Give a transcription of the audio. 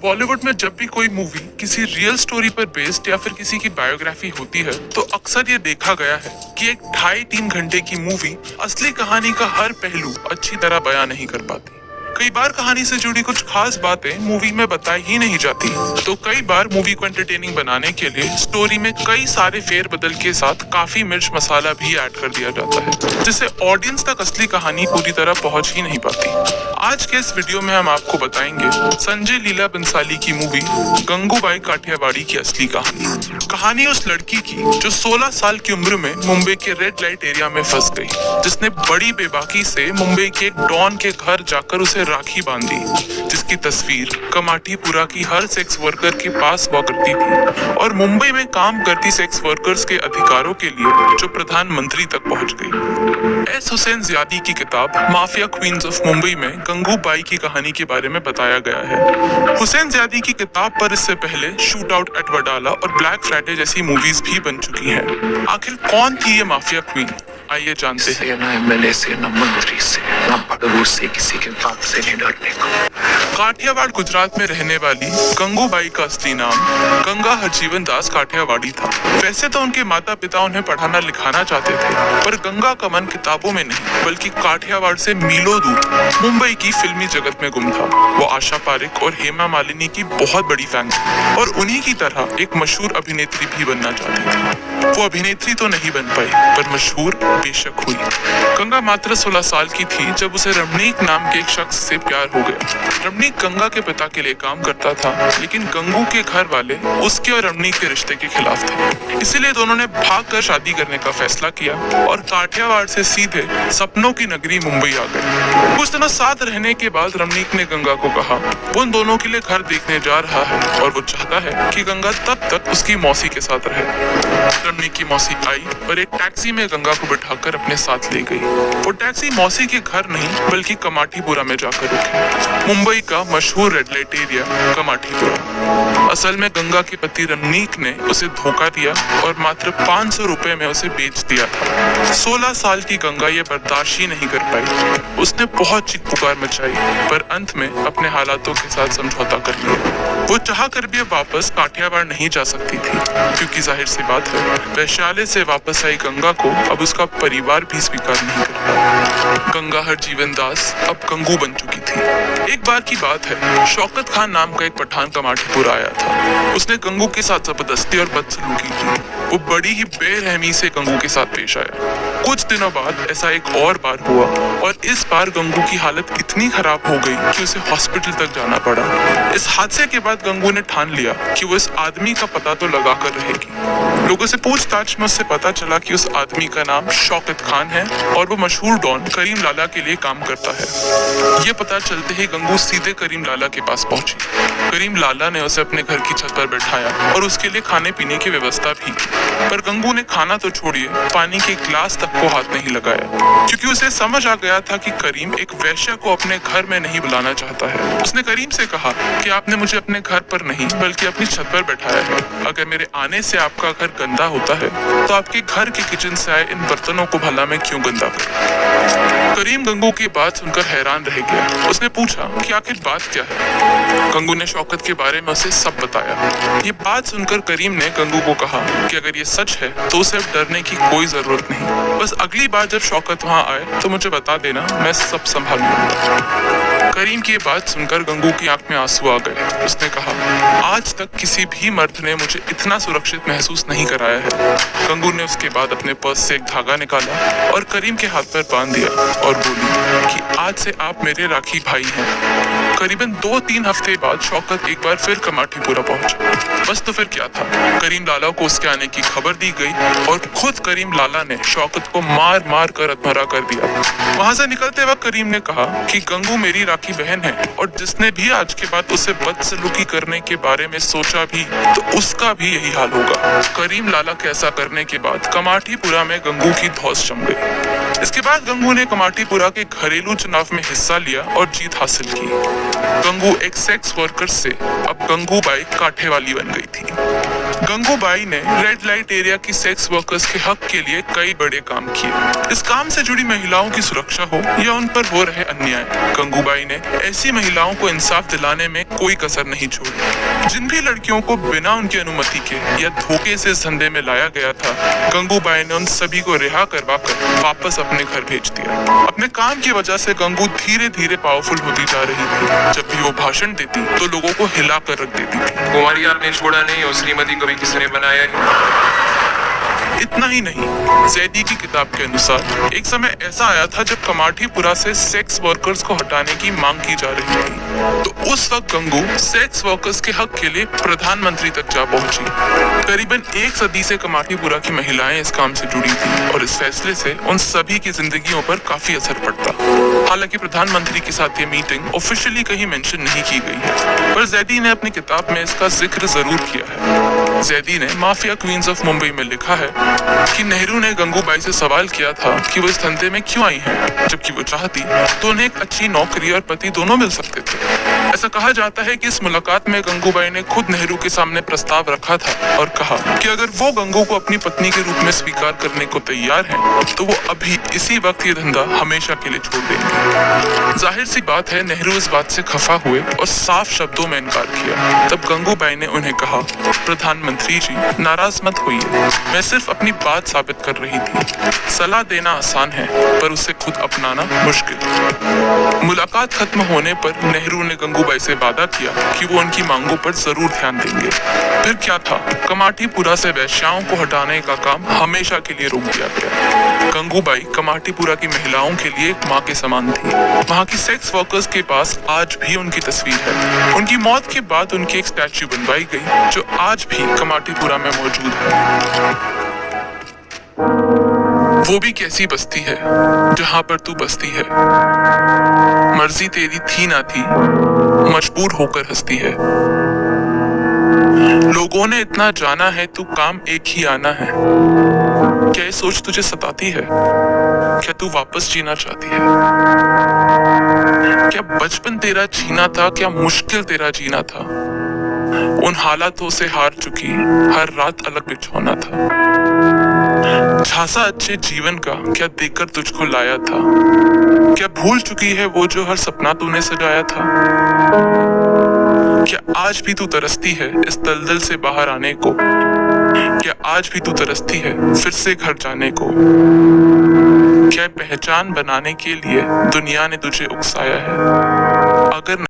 बॉलीवुड में जब भी कोई मूवी किसी रियल स्टोरी पर बेस्ड या फिर किसी की बायोग्राफी होती है तो अक्सर ये देखा गया है कि एक 2.5-3 घंटे की मूवी असली कहानी का हर पहलू अच्छी तरह बयां नहीं कर पाती। कई बार कहानी से जुड़ी कुछ खास बातें मूवी में बताई ही नहीं जाती, तो कई बार मूवी को एंटरटेनिंग बनाने के लिए स्टोरी में कई सारे फेरबदल के साथ काफी मिर्च मसाला भी ऐड कर दिया जाता है, जिससे ऑडियंस तक असली कहानी पूरी तरह पहुंच ही नहीं पाती। आज के इस वीडियो में हम आपको बताएंगे संजय लीला बंसाली की मूवी गंगूबाई काठियावाड़ी की असली कहानी उस लड़की की जो 16 साल की उम्र में मुंबई के रेड लाइट एरिया में फंस गई, जिसने बड़ी बेबाकी से मुंबई के एक डॉन के घर जाकर उसे राखी बांधी, जिसकी तस्वीर कमाठीपुरा की हर सेक्स वर्कर के पास हुआ करती थी और मुंबई में काम करती सेक्स वर्कर्स के अधिकारों के लिए जो प्रधानमंत्री तक पहुंच गई। एस हुसैन ज़ियादी की किताब माफिया क्वींस ऑफ मुंबई में गंगूबाई की कहानी के बारे में बताया गया है। हुसैन ज़ियादी की किताब पर इससे पहले शूट आउट एट वडाला और ब्लैक फ्राइडे जैसी मूवीज भी बन चुकी हैं। आखिर कौन थी ये माफिया क्वीन, आइए जानते हैं। ना एमएलए से, ना मंत्री से, ना बड़बू से, किसी के बात से नहीं डरने को। काठियावाड़ गुजरात में रहने वाली गंगूबाई का असली नाम गंगा हरजीवन दास काठियावाड़ी था। वैसे तो उनके माता पिता उन्हें पढ़ाना लिखाना चाहते थे, पर गंगा का मन किताबों में नहीं बल्कि काठियावाड़ से मीलों दूर मुंबई की फिल्मी जगत में गुम था। वो आशा पारेख और हेमा मालिनी की बहुत बड़ी फैन थी और उन्हीं की तरह एक मशहूर अभिनेत्री भी बनना चाहती थी। वो अभिनेत्री तो नहीं बन पाई, पर मशहूर बेशक हुई। गंगा मात्र 16 साल की थी जब उसे रमणीक नाम के एक शख्स से प्यार हो गया। रमणीक गंगा के पिता के लिए काम करता था, लेकिन गंगू के घर वाले उसके और रमणीक के रिश्ते के खिलाफ थे। इसीलिए दोनों ने भागकर शादी करने का फैसला किया और काठियावाड़ से सीधे सपनों की नगरी मुंबई आ गए। कुछ दिनों साथ रहने के बाद रमणीक ने गंगा को कहा वो उन दोनों के लिए घर देखने जा रहा है और वो चाहता है कि गंगा तब तक उसकी मौसी के साथ रहे। रमणीक की मौसी आई और एक टैक्सी में गंगा को बिठाकर अपने साथ ले गई। वो टैक्सी मौसी के घर नहीं बल्कि कमाठीपुरा में जाकर रुकी, मुंबई का मशहूर रेड लाइट एरिया कमाठीपुरा। असल में गंगा के पति रमणीक ने उसे धोखा दिया और मात्र 500 रुपए में उसे बेच दिया था। 16 साल की गंगा ये बर्दाश्त ही नहीं कर पाई। उसने बहुत चीख पुकार मचाई, पर अंत में अपने हालातों के साथ समझौता कर लिया। वो चाह कर भी अब वापस काठियावाड़ नहीं जा सकती थी, क्योंकि जाहिर सी बात है वैशाली से वापस आई गंगा को अब उसका परिवार भी स्वीकार नहीं करता। गंगा हरजीवन दास अब गंगू बन चुकी थी। एक बार की बात है, शौकत खान नाम का एक पठान कमाठीपुरा आया था। उसने गंगू के साथ जबरदस्ती और बदसलूकी की। वो बड़ी ही बेरहमी से गंगू के साथ पेश आया। कुछ दिनों बाद ऐसा एक और बार हुआ और इस बार गंगू की हालत इतनी खराब हो गई कि उसे हॉस्पिटल तक जाना पड़ा। इस हादसे के बाद गंगू ने ठान लिया कि वो इस आदमी का पता तो लगा कर रहेगी। लोगों से पूछताछ में उससे पता चला कि उस आदमी का नाम शौकत खान है और वो मशहूर डॉन करीम लाला के लिए काम करता है। ये पता चलते ही गंगू सीधे करीम लाला के पास पहुंची। करीम लाला ने उसे अपने घर की छत पर बैठाया और उसके लिए खाने पीने की व्यवस्था भी की, पर गंगू ने खाना तो छोड़िए पानी के गिलास तक को हाथ नहीं लगाया, क्योंकि उसे समझ आ गया था कि करीम एक वैश्या को अपने घर में नहीं बुलाना चाहता है। उसने करीम से कहा कि आपने मुझे अपने घर पर नहीं बल्कि अपनी छत पर बैठाया है। अगर मेरे आने से आपका घर गंदा होता है तो आपके घर के किचन से आए इन बर्तनों को भला मैं क्यों गंदा करूं? करीम गंगू की बात सुनकर हैरान रह गया। उसने पूछा कि आखिर बात क्या है। गंगू ने शौकत के बारे में उसे सब बताया। ये बात सुनकर करीम ने गंगू को कहा कि अगर ये सच है तो उसे अब डरने की कोई जरूरत नहीं, बस अगली बार जब शौकत वहाँ आए तो मुझे बता देना, मैं सब संभाल लूंगा। करीम की बात सुनकर गंगू की आंख में आंसू आ गए। उसने कहा आज तक किसी भी मर्द ने मुझे इतना सुरक्षित महसूस नहीं कराया है। गंगू ने उसके बाद अपने पर्स से एक धागा निकाला और करीम के हाथ पर बांध दिया और बोली कि आज से आप मेरे राखी भाई हैं। करीबन 2-3 हफ्ते बाद शौकत एक बार फिर कमाठीपुरा पहुंचा। बस तो फिर क्या था, करीम लाला को उसके आने की खबर दी गई और खुद करीम लाला ने शौकत को मार मार कर अधमरा कर दिया। वहां से निकलते वक्त करीम ने कहा कि गंगू मेरी राखी बहन है और जिसने भी आज के बाद उसे बदसलूकी करने के बारे में सोचा भी तो उसका भी यही हाल होगा। करीम लाला के ऐसा करने के बाद कमाठीपुरा में गंगू की धौस जम गई। इसके बाद गंगू ने कमाठीपुरा के घरेलू चुनाव में हिस्सा लिया और जीत हासिल की। गंगू एक सेक्स वर्कर से अब गंगूबाई काठियावाड़ी बन गई थी। गंगूबाई ने रेड लाइट एरिया की सेक्स वर्कर्स के हक के लिए कई बड़े काम किए। इस काम से जुड़ी महिलाओं की सुरक्षा हो या उन पर हो रहे अन्याय, गंगूबाई ने ऐसी महिलाओं को इंसाफ दिलाने में कोई कसर नहीं छोड़ी। जिन भी लड़कियों को बिना उनकी अनुमति के या धोखे से इस धंधे में लाया गया था, गंगूबाई ने उन सभी को रिहा करवाकर वापस अपने घर भेज दिया। अपने काम की वजह से गंगू धीरे धीरे पावरफुल होती जा रही थी। जब भी वो भाषण देती तो लोगों को हिला कर रख देती थी। कुमारी आपने छोड़ा नहीं और श्रीमती को भी किसी ने बनाया नहीं। इतना ही नहीं, जैदी की किताब के अनुसार एक समय ऐसा आया था जब कमाठीपुरा से सेक्स वर्कर्स को हटाने की मांग की जा रही थी। तो उस वक्त गंगू सेक्स वर्कर्स के हक के लिए प्रधानमंत्री तक जा पहुंची। करीबन एक सदी से कमाठीपुरा की महिलाएं इस काम से जुड़ी थी और इस फैसले से उन सभी की जिंदगियों पर काफी असर पड़ता। हालांकि प्रधानमंत्री के साथ ये मीटिंग ऑफिशियली कहीं मेंशन नहीं की गई है, पर जैदी ने अपनी किताब में इसका जिक्र जरूर किया है। जैदी ने माफिया क्वींस ऑफ मुंबई में लिखा है कि नेहरू ने गंगूबाई से सवाल किया था कि वो इस धंधे में क्यों आई हैं, जबकि वो चाहती तो उन्हें एक अच्छी नौकरी और पति दोनों मिल सकते थे। ऐसा कहा जाता है कि इस मुलाकात में गंगूबाई ने खुद नेहरू के सामने प्रस्ताव रखा था और कहा कि अगर वो गंगू को अपनी पत्नी के रूप में स्वीकार करने को तैयार हैं, तो वो अभी इसी वक्त ये धंधा हमेशा के लिए छोड़ देंगे। जाहिर सी बात है, नेहरू इस बात से खफा हुए और साफ शब्दों में इनकार किया। तब गंगूबाई ने उन्हें कहा, प्रधानमंत्री जी नाराज मत होइए, मैं सिर्फ अपनी बात साबित कर रही थी। सलाह देना आसान है पर उसे खुद अपनाना मुश्किल। मुलाकात खत्म होने पर नेहरू ने गंगूबाई से वादा किया कि वो उनकी मांगों पर जरूर ध्यान देंगे। फिर क्या था, कमाठीपुरा से वैश्याओं को हटाने का काम हमेशा के लिए रोक दिया गया। गंगूबाई कमाठीपुरा की महिलाओं के लिए एक माँ के समान थी। वहाँ की सेक्स वर्कर्स के पास आज भी उनकी तस्वीर है। उनकी मौत के बाद उनकी एक स्टैच्यू बनवाई गई जो आज भी कमाठीपुरा में मौजूद है। वो भी कैसी बस्ती है जहाँ पर तू बसती है, मर्जी तेरी थी ना थी, मजबूर होकर हंसती है। लोगों ने इतना जाना है तू काम एक ही आना है। क्या ये सोच तुझे सताती है? क्या तू वापस जीना चाहती है? क्या बचपन तेरा जीना था? क्या मुश्किल तेरा जीना था? उन हालातों से हार चुकी हर रात अलग बिछौना था। झांसा अच्छे जीवन का क्या देखकर तुझको लाया था? क्या भूल चुकी है वो जो हर सपना तूने सजाया था? क्या आज भी तू तरसती है इस दलदल से बाहर आने को? क्या आज भी तू तरसती है फिर से घर जाने को? क्या पहचान बनाने के लिए दुनिया ने तुझे उकसाया है? अगर